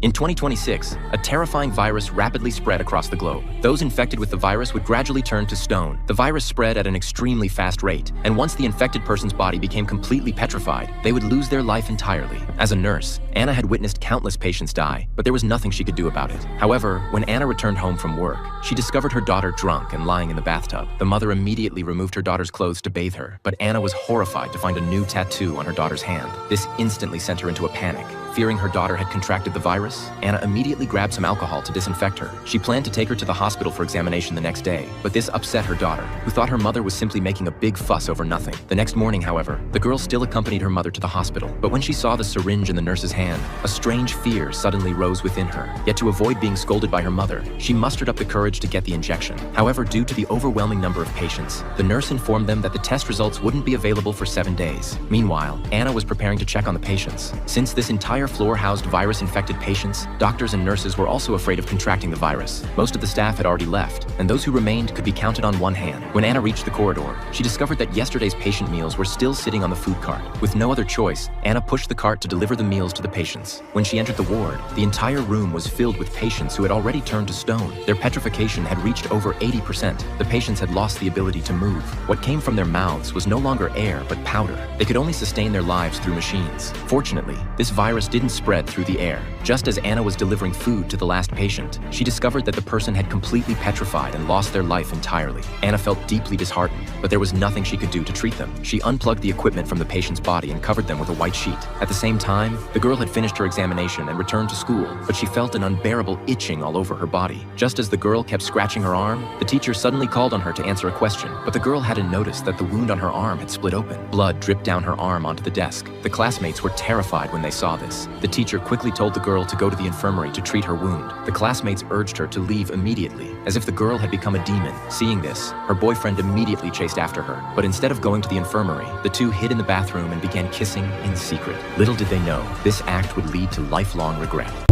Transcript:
In 2026, a terrifying virus rapidly spread across the globe. Those infected with the virus would gradually turn to stone. The virus spread at an extremely fast rate, and once the infected person's body became completely petrified, they would lose their life entirely. As a nurse, Anna had witnessed countless patients die, but there was nothing she could do about it. However, when Anna returned home from work, she discovered her daughter drunk and lying in the bathtub. The mother immediately removed her daughter's clothes to bathe her, but Anna was horrified to find a new tattoo on her daughter's hand. This instantly sent her into a panic. Fearing her daughter had contracted the virus, Anna immediately grabbed some alcohol to disinfect her. She planned to take her to the hospital for examination the next day, but this upset her daughter, who thought her mother was simply making a big fuss over nothing. The next morning, however, the girl still accompanied her mother to the hospital, but when she saw the syringe in the nurse's hand, a strange fear suddenly rose within her. Yet to avoid being scolded by her mother, she mustered up the courage to get the injection. However, due to the overwhelming number of patients, the nurse informed them that the test results wouldn't be available for 7 days. Meanwhile, Anna was preparing to check on the patients. Since this entire floor housed virus-infected patients, doctors and nurses were also afraid of contracting the virus. Most of the staff had already left, and those who remained could be counted on one hand. When Anna reached the corridor, she discovered that yesterday's patient meals were still sitting on the food cart. With no other choice, Anna pushed the cart to deliver the meals to the patients. When she entered the ward, the entire room was filled with patients who had already turned to stone. Their petrification had reached over 80%. The patients had lost the ability to move. What came from their mouths was no longer air, but powder. They could only sustain their lives through machines. Fortunately, this virus didn't spread through the air. Just as Anna was delivering food to the last patient, she discovered that the person had completely petrified and lost their life entirely. Anna felt deeply disheartened, but there was nothing she could do to treat them. She unplugged the equipment from the patient's body and covered them with a white sheet. At the same time, the girl had finished her examination and returned to school, but she felt an unbearable itching all over her body. Just as the girl kept scratching her arm, the teacher suddenly called on her to answer a question, but the girl hadn't noticed that the wound on her arm had split open. Blood dripped down her arm onto the desk. The classmates were terrified when they saw this. The teacher quickly told the girl to go to the infirmary to treat her wound. The classmates urged her to leave immediately, as if the girl had become a demon. Seeing this, her boyfriend immediately chased after her, but instead of going to the infirmary, the two hid in the bathroom and began kissing in secret. Little did they know, this act would lead to lifelong regret.